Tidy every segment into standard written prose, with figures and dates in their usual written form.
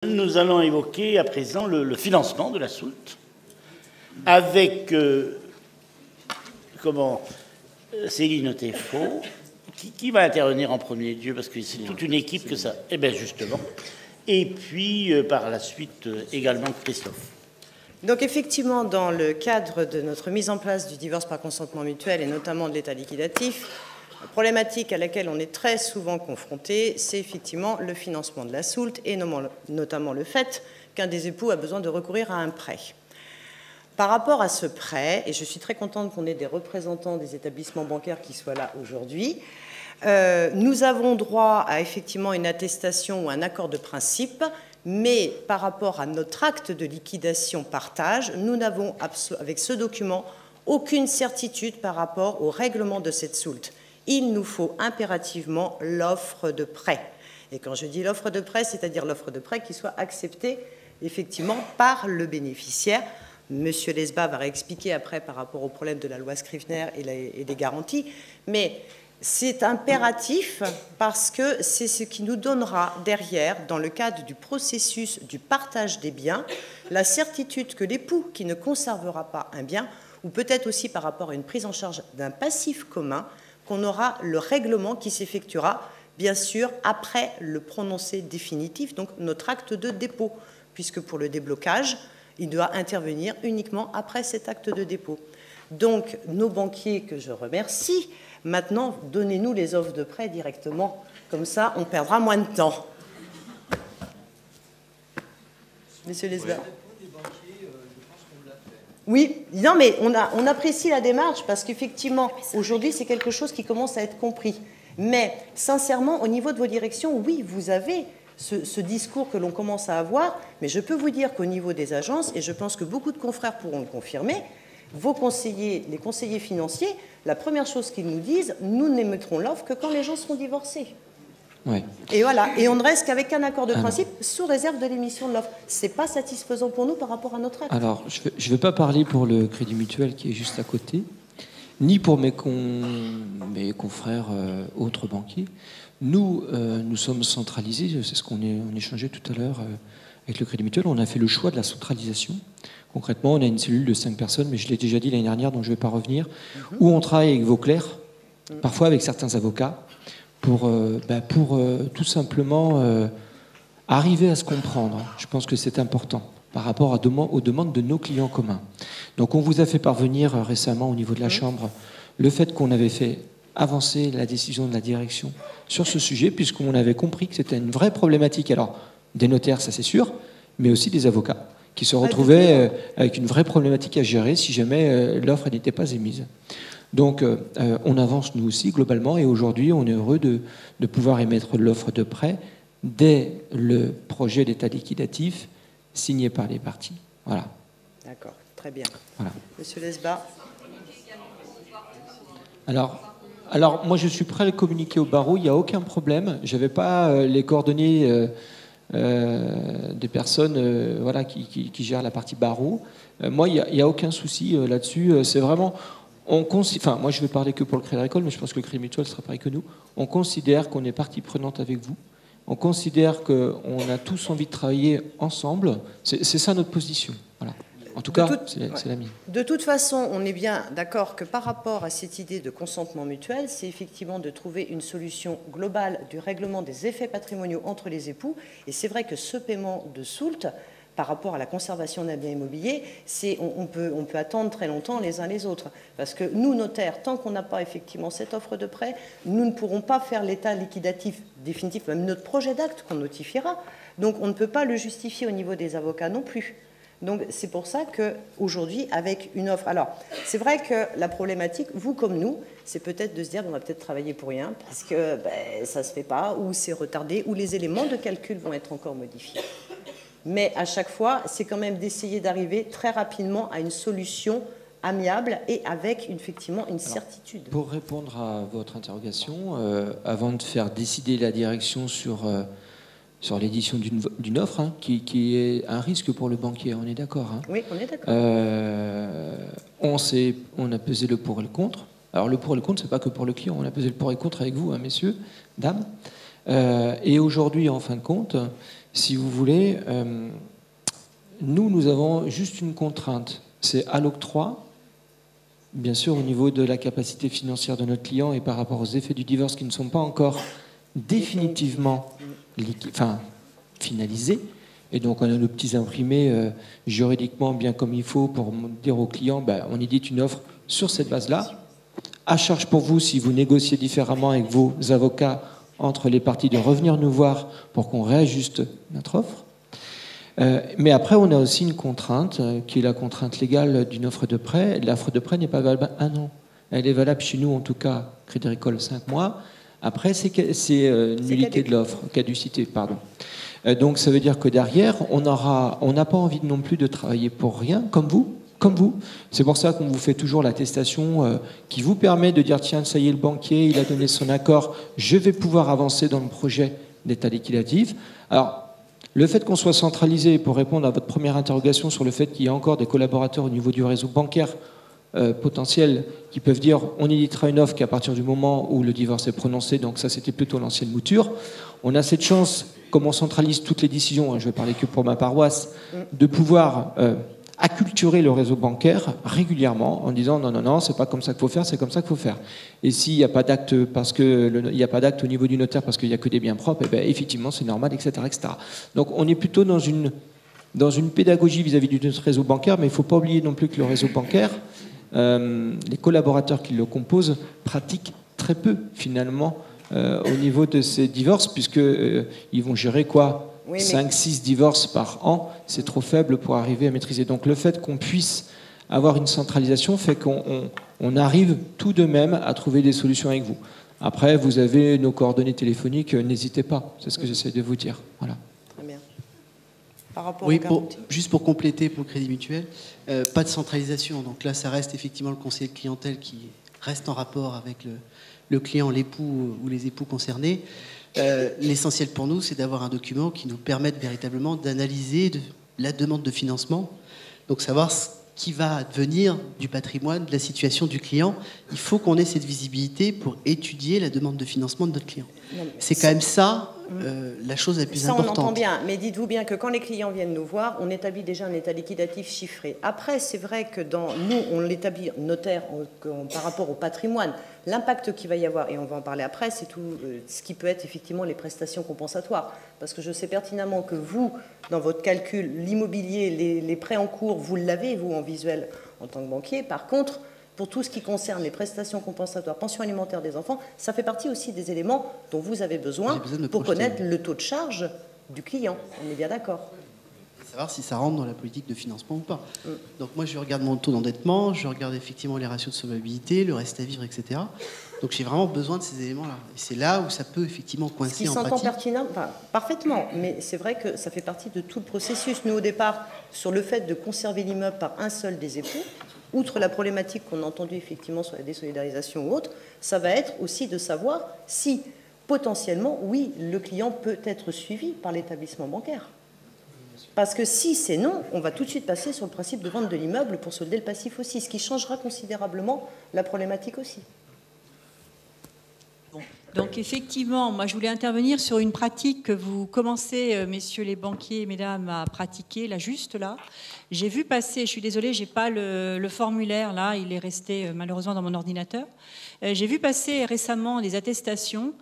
Nous allons évoquer à présent le financement de la SOULT avec Céline Théfault. Qui va intervenir en premier lieu, parce que c'est toute une équipe que ça... Eh bien, justement. Et puis, par la suite, également Christophe. Donc, effectivement, dans le cadre de notre mise en place du divorce par consentement mutuel, et notamment de l'état liquidatif, la problématique à laquelle on est très souvent confronté, c'est effectivement le financement de la SOULT, et notamment le fait qu'un des époux a besoin de recourir à un prêt. Par rapport à ce prêt, et je suis très contente qu'on ait des représentants des établissements bancaires qui soient là aujourd'hui, nous avons droit à effectivement une attestation ou un accord de principe, mais par rapport à notre acte de liquidation partage, nous n'avons avec ce document aucune certitude par rapport au règlement de cette SOULT. Il nous faut impérativement l'offre de prêt. Et quand je dis l'offre de prêt, c'est-à-dire l'offre de prêt qui soit acceptée effectivement par le bénéficiaire. Monsieur Lesba va réexpliquer après par rapport au problème de la loi Scrivener et des garanties, mais c'est impératif parce que c'est ce qui nous donnera derrière, dans le cadre du processus du partage des biens, la certitude que l'époux qui ne conservera pas un bien, ou peut-être aussi par rapport à une prise en charge d'un passif commun, qu'on aura le règlement qui s'effectuera, bien sûr, après le prononcé définitif, donc notre acte de dépôt, puisque pour le déblocage, il doit intervenir uniquement après cet acte de dépôt. Donc, nos banquiers, que je remercie, maintenant, donnez-nous les offres de prêt directement. Comme ça, on perdra moins de temps. Monsieur Lesba. Oui, non, mais on apprécie la démarche parce qu'effectivement, aujourd'hui, c'est quelque chose qui commence à être compris. Mais, sincèrement, au niveau de vos directions, oui, vous avez ce discours que l'on commence à avoir, mais je peux vous dire qu'au niveau des agences, et je pense que beaucoup de confrères pourront le confirmer, vos conseillers, les conseillers financiers, la première chose qu'ils nous disent, nous n'émettrons l'offre que quand les gens seront divorcés. Ouais. Et voilà, et on ne reste qu'avec un accord de principe sous réserve de l'émission de l'offre. Ce n'est pas satisfaisant pour nous par rapport à notre acte. Alors, je ne vais pas parler pour le Crédit Mutuel qui est juste à côté, ni pour mes confrères autres banquiers. Nous, nous sommes centralisés, c'est ce qu'on échangeait tout à l'heure avec le Crédit Mutuel. On a fait le choix de la centralisation. Concrètement, on a une cellule de 5 personnes, mais je l'ai déjà dit l'année dernière, donc je ne vais pas revenir, où on travaille avec vos clercs, parfois avec certains avocats, pour tout simplement arriver à se comprendre. Je pense que c'est important par rapport aux demandes de nos clients communs. Donc on vous a fait parvenir récemment au niveau de la Chambre le fait qu'on avait fait avancer la décision de la direction sur ce sujet, puisqu'on avait compris que c'était une vraie problématique. Alors, des notaires, ça c'est sûr, mais aussi des avocats qui se retrouvaient avec une vraie problématique à gérer si jamais l'offre n'était pas émise. Donc, on avance nous aussi globalement, et aujourd'hui, on est heureux de pouvoir émettre l'offre de prêt dès le projet d'état liquidatif signé par les parties. Voilà. D'accord, très bien. Voilà. Monsieur Lesba. Alors, moi, je suis prêt à le communiquer au barreau, il n'y a aucun problème. Je n'avais pas les coordonnées des personnes qui gèrent la partie barreau. Moi, il n'y a aucun souci là-dessus. C'est vraiment... Enfin, moi, je vais parler que pour le Crédit Agricole, mais je pense que le Crédit Mutuel sera pareil que nous. On considère qu'on est partie prenante avec vous. On considère qu'on a tous envie de travailler ensemble. C'est ça notre position. Voilà. En tout cas, c'est la mienne. De toute façon, on est bien d'accord que par rapport à cette idée de consentement mutuel, c'est effectivement de trouver une solution globale du règlement des effets patrimoniaux entre les époux. Et c'est vrai que ce paiement de SOULT, par rapport à la conservation d'un bien immobilier, on peut attendre très longtemps les uns les autres. Parce que nous, notaires, tant qu'on n'a pas effectivement cette offre de prêt, nous ne pourrons pas faire l'état liquidatif définitif, même notre projet d'acte qu'on notifiera. Donc on ne peut pas le justifier au niveau des avocats non plus. Donc c'est pour ça qu'aujourd'hui, avec une offre... Alors, c'est vrai que la problématique, vous comme nous, c'est peut-être de se dire qu'on va peut-être travailler pour rien, parce que ça ne se fait pas, ou c'est retardé, ou les éléments de calcul vont être encore modifiés. Mais à chaque fois, c'est quand même d'essayer d'arriver très rapidement à une solution amiable et avec effectivement une certitude. Pour répondre à votre interrogation, avant de faire décider la direction sur l'édition d'une offre, qui est un risque pour le banquier, on est d'accord. Oui, on est d'accord. On a pesé le pour et le contre. Alors le pour et le contre, c'est pas que pour le client, on a pesé le pour et le contre avec vous, messieurs, dames. Et aujourd'hui, en fin de compte, Si vous voulez, nous avons juste une contrainte, c'est à l'octroi, bien sûr au niveau de la capacité financière de notre client et par rapport aux effets du divorce qui ne sont pas encore définitivement finalisés. Et donc on a nos petits imprimés juridiquement bien comme il faut pour dire au client, on édite une offre sur cette base-là. À charge pour vous, si vous négociez différemment avec vos avocats entre les parties, de revenir nous voir pour qu'on réajuste notre offre. Mais après, on a aussi une contrainte, qui est la contrainte légale d'une offre de prêt. L'offre de prêt n'est pas valable 1 an. Elle est valable chez nous, en tout cas, Crédit Agricole, 5 mois. Après, c'est nullité de l'offre, caducité, pardon. Donc, ça veut dire que derrière, on n'a pas envie non plus de travailler pour rien, comme vous. C'est pour ça qu'on vous fait toujours l'attestation qui vous permet de dire, tiens, ça y est, le banquier, il a donné son accord, je vais pouvoir avancer dans le projet d'état liquidatif. Alors, le fait qu'on soit centralisé, pour répondre à votre première interrogation sur le fait qu'il y a encore des collaborateurs au niveau du réseau bancaire potentiel qui peuvent dire on éditera une offre qu'à partir du moment où le divorce est prononcé, donc ça c'était plutôt l'ancienne mouture. On a cette chance, comme on centralise toutes les décisions, je vais parler que pour ma paroisse, de pouvoir acculturer le réseau bancaire régulièrement en disant non, c'est pas comme ça qu'il faut faire, c'est comme ça qu'il faut faire. Et s'il n'y a pas d'acte parce que il n'y a pas d'acte au niveau du notaire parce qu'il n'y a que des biens propres, effectivement c'est normal, etc., etc. Donc on est plutôt dans une pédagogie vis-à-vis de notre réseau bancaire, mais il ne faut pas oublier non plus que le réseau bancaire, les collaborateurs qui le composent pratiquent très peu finalement au niveau de ces divorces, puisqu'ils vont gérer quoi ? 5-6 divorces par an, c'est trop faible pour arriver à maîtriser. Donc le fait qu'on puisse avoir une centralisation fait qu'on arrive tout de même à trouver des solutions avec vous. Après, vous avez nos coordonnées téléphoniques, n'hésitez pas, c'est ce que j'essaie de vous dire. Voilà. Très bien. Par rapport juste pour compléter pour le Crédit Mutuel, pas de centralisation. Donc là, ça reste effectivement le conseiller de clientèle qui reste en rapport avec le client, l'époux ou les époux concernés. L'essentiel pour nous, c'est d'avoir un document qui nous permette véritablement d'analyser la demande de financement, donc savoir ce qui va advenir du patrimoine, de la situation du client. Il faut qu'on ait cette visibilité pour étudier la demande de financement de notre client. C'est quand même ça, la chose la plus importante. Ça, on entend bien, mais dites-vous bien que quand les clients viennent nous voir, on établit déjà un état liquidatif chiffré. Après, c'est vrai que nous, on l'établit notaire par rapport au patrimoine. L'impact qu'il va y avoir, et on va en parler après, c'est tout ce qui peut être effectivement les prestations compensatoires. Parce que je sais pertinemment que vous, dans votre calcul, l'immobilier, les prêts en cours, vous l'avez, vous, en visuel, en tant que banquier. Par contre, pour tout ce qui concerne les prestations compensatoires, pension alimentaire des enfants, ça fait partie aussi des éléments dont vous avez besoin pour connaître le taux de charge du client. On est bien d'accord. Savoir si ça rentre dans la politique de financement ou pas. Donc moi, je regarde mon taux d'endettement, je regarde effectivement les ratios de solvabilité, le reste à vivre, etc. Donc j'ai vraiment besoin de ces éléments-là. Et c'est là où ça peut effectivement coincer en pratique. Ce qui s'entend pertinent, parfaitement, mais c'est vrai que ça fait partie de tout le processus. Nous, au départ, sur le fait de conserver l'immeuble par un seul des époux, outre la problématique qu'on a entendue effectivement sur la désolidarisation ou autre, ça va être aussi de savoir si, potentiellement, oui, le client peut être suivi par l'établissement bancaire. Parce que si c'est non, on va tout de suite passer sur le principe de vente de l'immeuble pour solder le passif aussi, ce qui changera considérablement la problématique aussi. Donc effectivement, moi je voulais intervenir sur une pratique que vous commencez, messieurs les banquiers et mesdames, à pratiquer, là juste là. J'ai vu passer, je suis désolée, j'ai pas le formulaire là, il est resté malheureusement dans mon ordinateur. J'ai vu passer récemment des attestations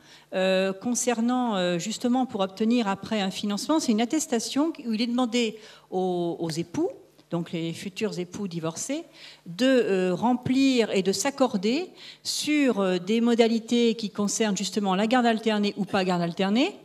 concernant justement pour obtenir après un financement. C'est une attestation où il est demandé aux époux, donc les futurs époux divorcés, de remplir et de s'accorder sur des modalités qui concernent justement la garde alternée ou pas garde alternée,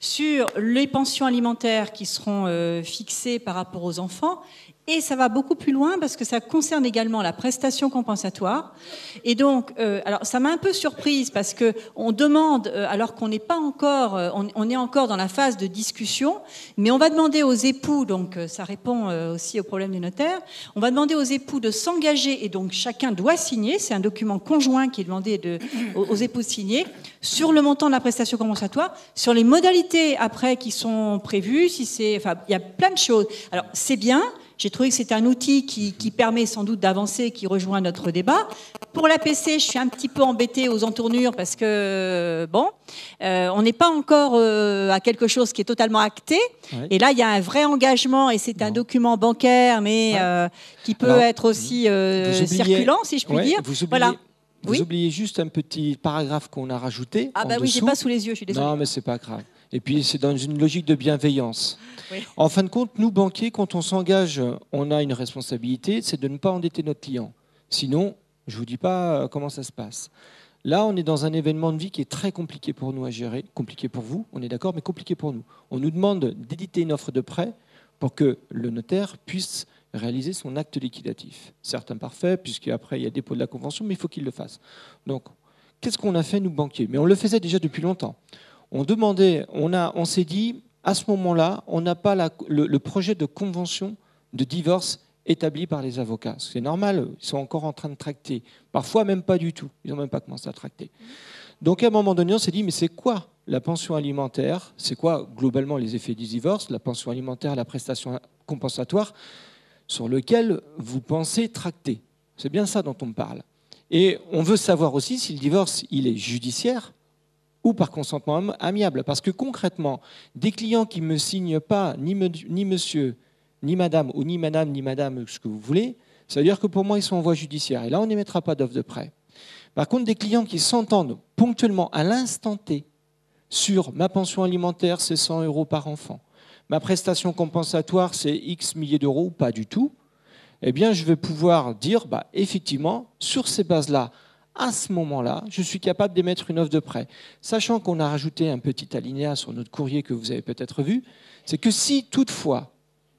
sur les pensions alimentaires qui seront fixées par rapport aux enfants. Et ça va beaucoup plus loin parce que ça concerne également la prestation compensatoire. Et donc, alors ça m'a un peu surprise parce que on demande, alors qu'on n'est pas encore, on est encore dans la phase de discussion, mais on va demander aux époux, donc ça répond aussi au problème du notaire, on va demander aux époux de s'engager et donc chacun doit signer, c'est un document conjoint qui est demandé aux époux de signer sur le montant de la prestation compensatoire, sur les modalités après qui sont prévues, si c'est, enfin il y a plein de choses. Alors c'est bien. J'ai trouvé que c'est un outil qui permet sans doute d'avancer, qui rejoint notre débat. Pour l'APC, je suis un petit peu embêtée aux entournures parce que, bon, on n'est pas encore à quelque chose qui est totalement acté. Ouais. Et là, il y a un vrai engagement et c'est un document bancaire, mais qui peut être aussi circulant, si je puis dire. Vous oubliez juste un petit paragraphe qu'on a rajouté. Ah bah oui, j'ai pas sous les yeux, je suis désolée. Non, mais c'est pas grave. Et puis, c'est dans une logique de bienveillance. Oui. En fin de compte, nous, banquiers, quand on s'engage, on a une responsabilité, c'est de ne pas endetter notre client. Sinon, je ne vous dis pas comment ça se passe. Là, on est dans un événement de vie qui est très compliqué pour nous à gérer. Compliqué pour vous, on est d'accord, mais compliqué pour nous. On nous demande d'éditer une offre de prêt pour que le notaire puisse réaliser son acte liquidatif. Certes imparfait, puisqu'après, il y a dépôt de la convention, mais il faut qu'il le fasse. Donc, qu'est-ce qu'on a fait, nous, banquiers? Mais on le faisait déjà depuis longtemps. On demandait, on s'est dit, à ce moment-là, on n'a pas le projet de convention de divorce établi par les avocats. C'est normal, ils sont encore en train de tracter. Parfois, même pas du tout. Ils n'ont même pas commencé à tracter. Donc, à un moment donné, on s'est dit, mais c'est quoi la pension alimentaire? C'est quoi, globalement, les effets du divorce? La pension alimentaire, la prestation compensatoire, sur lequel vous pensez tracter. C'est bien ça dont on parle. Et on veut savoir aussi si le divorce, il est judiciaire ou par consentement amiable. Parce que concrètement, des clients qui ne me signent pas ni monsieur, ni madame, ou ni madame, ce que vous voulez, ça veut dire que pour moi, ils sont en voie judiciaire. Et là, on n'émettra pas d'offre de prêt. Par contre, des clients qui s'entendent ponctuellement à l'instant T sur ma pension alimentaire, c'est 100 € par enfant, ma prestation compensatoire, c'est X milliers d'euros, ou pas du tout, eh bien, je vais pouvoir dire, effectivement, sur ces bases-là, à ce moment-là, je suis capable d'émettre une offre de prêt. Sachant qu'on a rajouté un petit alinéa sur notre courrier que vous avez peut-être vu, c'est que si toutefois,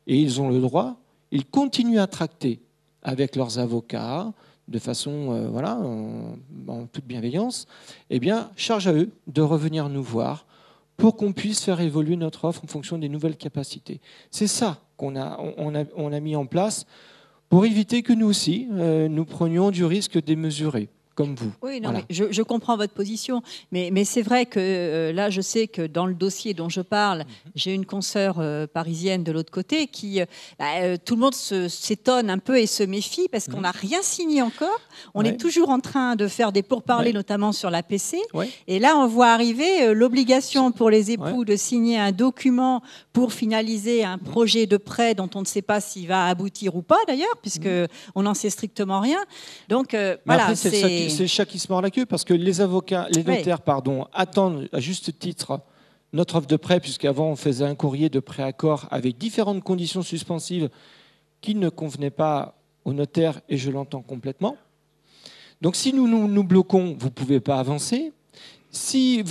et ils ont le droit, ils continuent à tracter avec leurs avocats, de façon, en toute bienveillance, eh bien, charge à eux de revenir nous voir pour qu'on puisse faire évoluer notre offre en fonction des nouvelles capacités. C'est ça qu'on a mis en place pour éviter que nous aussi, nous prenions du risque démesuré. Comme vous. Oui, non, mais je comprends votre position, mais c'est vrai que là, je sais que dans le dossier dont je parle, j'ai une consoeur parisienne de l'autre côté qui, tout le monde s'étonne un peu et se méfie parce qu'on n'a rien signé encore. On est toujours en train de faire des pourparlers, notamment sur l'APC. Et là, on voit arriver l'obligation pour les époux de signer un document pour finaliser un projet de prêt dont on ne sait pas s'il va aboutir ou pas, d'ailleurs, puisqu'on n'en sait strictement rien. Donc, voilà, c'est le chat qui se mord la queue parce que les avocats, les notaires, attendent à juste titre notre offre de prêt, puisqu'avant on faisait un courrier de pré-accord avec différentes conditions suspensives qui ne convenaient pas au notaire, et je l'entends complètement. Donc si nous bloquons, vous ne pouvez pas avancer. Si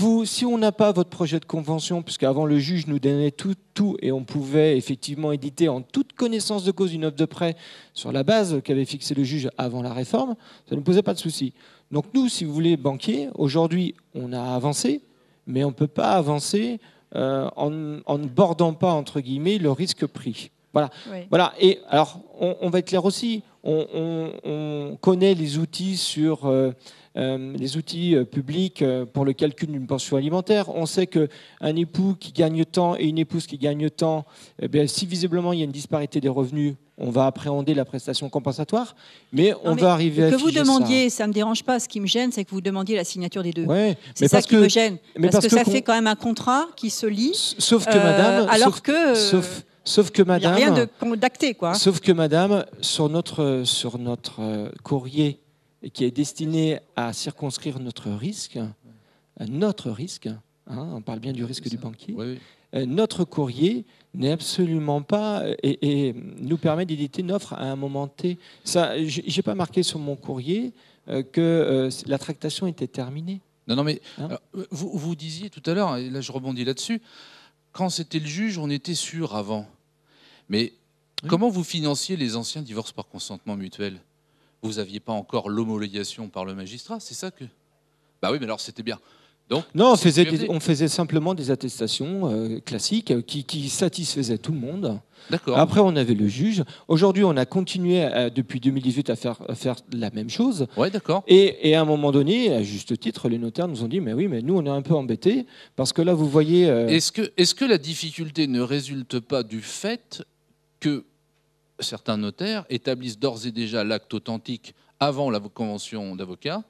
on n'a pas votre projet de convention, puisqu'avant le juge nous donnait tout et on pouvait effectivement éditer en toute connaissance de cause une offre de prêt sur la base qu'avait fixé le juge avant la réforme, ça ne posait pas de souci. Donc nous, si vous voulez, banquiers, aujourd'hui, on a avancé, mais on ne peut pas avancer en ne bordant pas, entre guillemets, le risque pris. Voilà. Oui. Voilà. Et alors, on va être clair aussi, on connaît les outils sur... les outils publics pour le calcul d'une pension alimentaire. On sait qu'un époux qui gagne tant et une épouse qui gagne tant, si visiblement il y a une disparité des revenus, on va appréhender la prestation compensatoire, mais on va arriver à figer ça. Que vous demandiez, ça ne me dérange pas, ce qui me gêne, c'est que vous demandiez la signature des deux. Ouais, c'est ça qui me gêne, parce que ça fait quand même un contrat qui se lit, sauf que madame, sauf que madame, il n'y a rien d'acté, quoi. Sauf que madame, sur notre courrier, et qui est destiné à circonscrire notre risque, on parle bien du risque du banquier, notre courrier n'est absolument pas et nous permet d'éditer une offre à un moment T. Ça, j'ai pas marqué sur mon courrier que la tractation était terminée. Non, mais alors, vous disiez tout à l'heure, et là je rebondis là-dessus, quand c'était le juge, on était sûr avant. Mais comment vous financiez les anciens divorces par consentement mutuel ? Vous n'aviez pas encore l'homologation par le magistrat, c'est ça que... Bah oui, mais alors c'était bien. Donc, non, on faisait simplement des attestations classiques qui satisfaisaient tout le monde. D'accord. Après, on avait le juge. Aujourd'hui, on a continué depuis 2018 à faire la même chose. Ouais, d'accord. Et à un moment donné, à juste titre, les notaires nous ont dit mais oui, mais nous, on est un peu embêtés parce que là, vous voyez... Est-ce que la difficulté ne résulte pas du fait que certains notaires établissent d'ores et déjà l'acte authentique avant la convention d'avocat,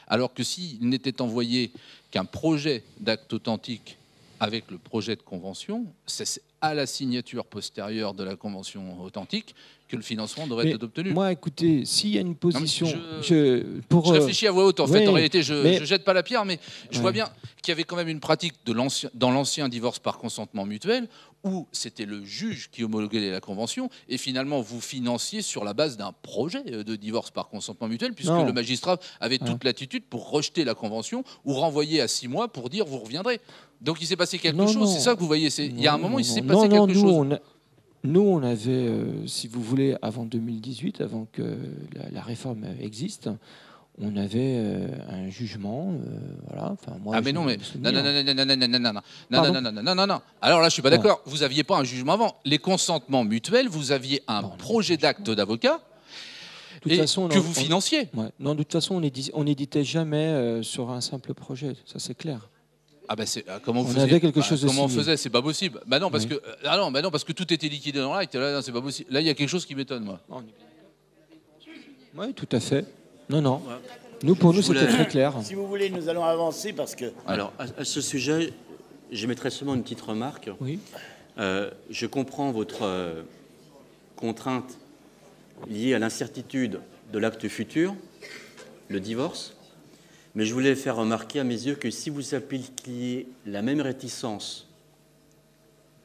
alors que s'il n'était envoyé qu'un projet d'acte authentique avec le projet de convention, c'est à la signature postérieure de la convention authentique que le financement devrait être obtenu. Moi, écoutez, s'il y a une position... je réfléchis à voix haute, en fait. En réalité, je ne jette pas la pierre, mais je vois bien qu'il y avait quand même une pratique dans l'ancien divorce par consentement mutuel où c'était le juge qui homologuait la convention et finalement vous financiez sur la base d'un projet de divorce par consentement mutuel puisque le magistrat avait toute latitude pour rejeter la convention ou renvoyer à 6 mois pour dire vous reviendrez. Donc il s'est passé quelque chose, c'est ça que vous voyez. Il y a un moment, il s'est passé quelque chose. Nous, on avait, si vous voulez, avant 2018, avant que la réforme existe, on avait un jugement, voilà. Enfin, moi, mais non, mais non. Alors là, je suis pas d'accord. Vous aviez pas un jugement avant. Les consentements mutuels, vous aviez un projet d'acte d'avocat que vous financiez. Non, de toute façon, on n'éditait jamais sur un simple projet. Ça, c'est clair. Comment vous faisiez, comment on faisait, c'est pas possible. Non, parce que non, parce que tout était liquidé dans l'acte. Là, c'est pas possible. Là, il y a quelque chose qui m'étonne, moi. Oui, tout à fait. Non. Nous, pour nous, c'était très clair. Si vous voulez, nous allons avancer parce que... Alors, à ce sujet, j'émettrais seulement une petite remarque. Oui. Je comprends votre contrainte liée à l'incertitude de l'acte futur, le divorce, mais je voulais faire remarquer à mes yeux que si vous appliquiez la même réticence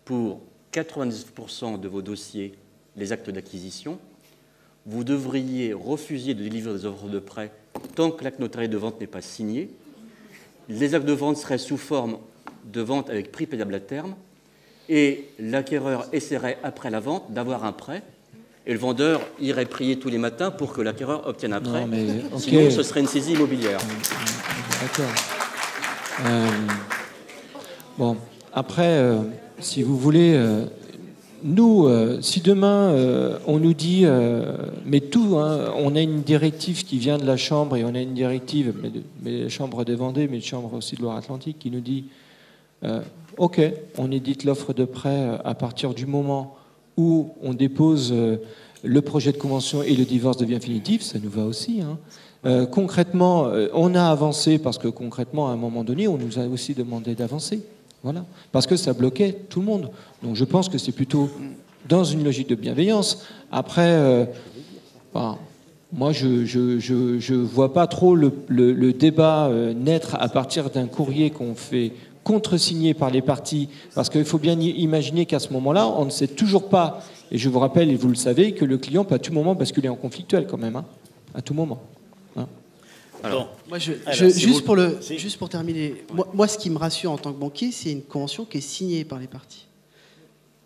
pour 90% de vos dossiers, les actes d'acquisition, vous devriez refuser de délivrer des offres de prêt tant que l'acte notarié de vente n'est pas signé. Les actes de vente seraient sous forme de vente avec prix payable à terme et l'acquéreur essaierait après la vente d'avoir un prêt et le vendeur irait prier tous les matins pour que l'acquéreur obtienne un prêt. Sinon, ce serait une saisie immobilière. D'accord. Bon, après, si vous voulez... nous, si demain on nous dit, mais tout, on a une directive qui vient de la Chambre et on a une directive, mais la Chambre des Vendées, mais la Chambre aussi de Loire-Atlantique, qui nous dit, ok, on édite l'offre de prêt à partir du moment où on dépose le projet de convention et le divorce devient définitif, ça nous va aussi. Concrètement, on a avancé parce que concrètement, à un moment donné, on nous a aussi demandé d'avancer. Voilà, parce que ça bloquait tout le monde. Donc je pense que c'est plutôt dans une logique de bienveillance. Après, moi je vois pas trop le débat naître à partir d'un courrier qu'on fait contresigné par les parties, parce qu'il faut bien imaginer qu'à ce moment-là, on ne sait toujours pas, et je vous rappelle, et vous le savez, que le client peut à tout moment basculer en conflictuel quand même, à tout moment. Alors, moi, juste pour terminer, moi, ce qui me rassure en tant que banquier, c'est une convention qui est signée par les parties.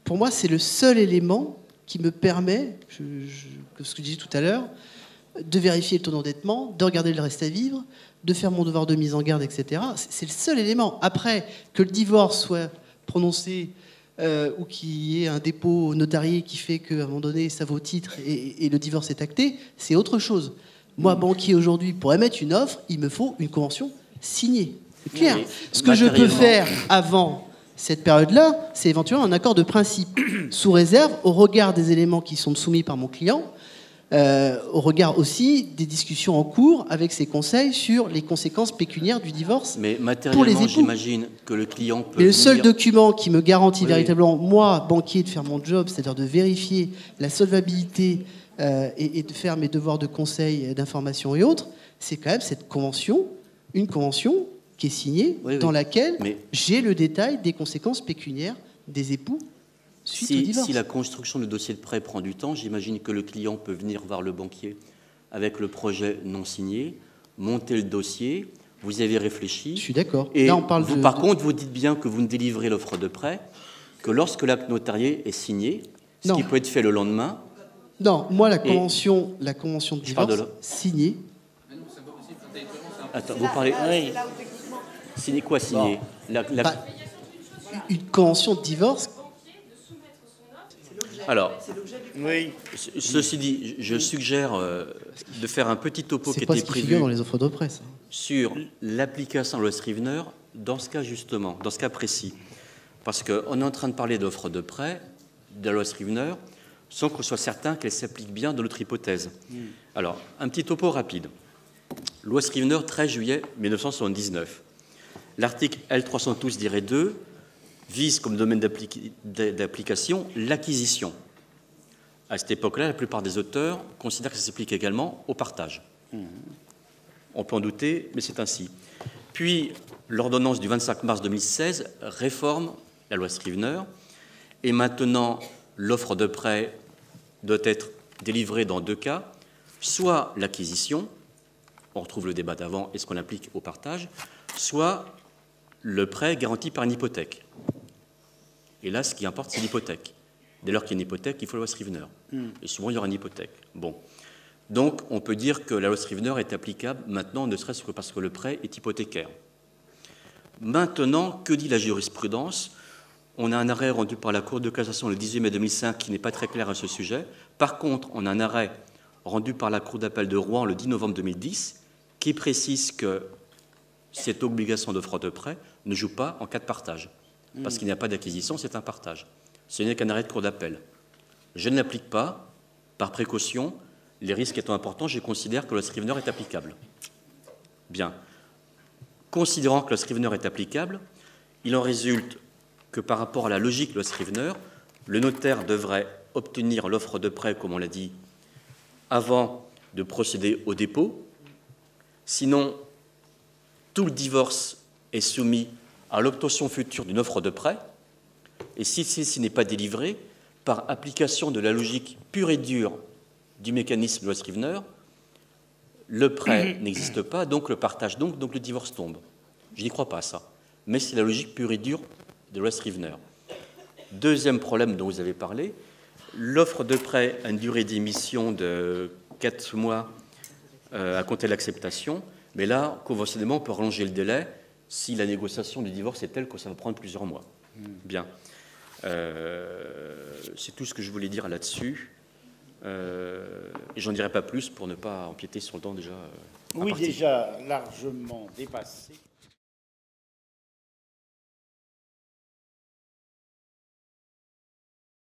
Pour moi, c'est le seul élément qui me permet, ce que je disais tout à l'heure, de vérifier le taux d'endettement, de regarder le reste à vivre, de faire mon devoir de mise en garde, etc. C'est le seul élément. Après, que le divorce soit prononcé ou qu'il y ait un dépôt notarié qui fait qu'à un moment donné, ça vaut titre et le divorce est acté, c'est autre chose. Moi, banquier aujourd'hui, pour émettre une offre, il me faut une convention signée. C'est clair. Oui, ce que je peux faire avant cette période-là, c'est éventuellement un accord de principe, sous réserve, au regard des éléments qui sont soumis par mon client, au regard aussi des discussions en cours avec ses conseils sur les conséquences pécuniaires du divorce. Mais matériellement, j'imagine que le client peut... Mais le seul document qui me garantit véritablement, moi, banquier, de faire mon job, c'est-à-dire de vérifier la solvabilité et de faire mes devoirs de conseil, d'information et autres, c'est quand même cette convention, une convention qui est signée, dans laquelle j'ai le détail des conséquences pécuniaires des époux suite au divorce. Si la construction du dossier de prêt prend du temps, j'imagine que le client peut venir voir le banquier avec le projet non signé, monter le dossier, vous y avez réfléchi. Je suis d'accord. Et là, on parle par contre, vous dites bien que vous ne délivrez l'offre de prêt que lorsque l'acte notarié est signé, ce qui peut être fait le lendemain. Non, moi, la convention de divorce signée. Attends, vous parlez... Signé quoi, signé Une convention de divorce. Alors, ceci dit, je suggère de faire un petit topo qui était prévu dans les offres de presse sur l'application de la loi Scrivener dans ce cas justement, dans ce cas précis. Parce qu'on est en train de parler d'offres de prêt, de la loi Scrivener, sans qu'on soit certain qu'elle s'applique bien dans notre hypothèse. Alors, un petit topo rapide. Loi Scrivener, 13 juillet 1979. L'article L312-2 vise comme domaine d'application l'acquisition. À cette époque-là, la plupart des auteurs considèrent que ça s'applique également au partage. On peut en douter, mais c'est ainsi. Puis, l'ordonnance du 25 mars 2016 réforme la loi Scrivener, et maintenant, l'offre de prêt doit être délivrée dans 2 cas, soit l'acquisition, on retrouve le débat d'avant, est-ce qu'on applique au partage, soit le prêt garanti par une hypothèque. Et là, ce qui importe, c'est l'hypothèque. Dès lors qu'il y a une hypothèque, il faut la loi Scrivener. Et souvent, il y aura une hypothèque. Bon. Donc, on peut dire que la loi Scrivener est applicable maintenant, ne serait-ce que parce que le prêt est hypothécaire. Maintenant, que dit la jurisprudence? On a un arrêt rendu par la Cour de cassation le 18 mai 2005 qui n'est pas très clair à ce sujet. Par contre, on a un arrêt rendu par la Cour d'appel de Rouen le 10 novembre 2010 qui précise que cette obligation d'offre de prêt ne joue pas en cas de partage. Parce qu'il n'y a pas d'acquisition, c'est un partage. Ce n'est qu'un arrêt de Cour d'appel. Je ne l'applique pas, par précaution, les risques étant importants, je considère que le Scrivener est applicable. Bien. Considérant que le Scrivener est applicable, il en résulte que par rapport à la logique de le Scrivener, le notaire devrait obtenir l'offre de prêt, comme on l'a dit, avant de procéder au dépôt. Sinon, tout le divorce est soumis à l'obtention future d'une offre de prêt. Et si celle-ci n'est pas délivrée, par application de la logique pure et dure du mécanisme de loi Scrivener, le prêt n'existe pas, donc le partage, donc le divorce tombe. Je n'y crois pas à ça. Mais c'est la logique pure et dure de loi Scrivener. Deuxième problème dont vous avez parlé, l'offre de prêt a une durée d'émission de 4 mois à compter de l'acceptation, mais là, conventionnellement, on peut rallonger le délai si la négociation du divorce est telle que ça va prendre plusieurs mois. Bien. C'est tout ce que je voulais dire là-dessus. Et j'en dirai pas plus pour ne pas empiéter sur le temps déjà. Oui, déjà largement dépassé.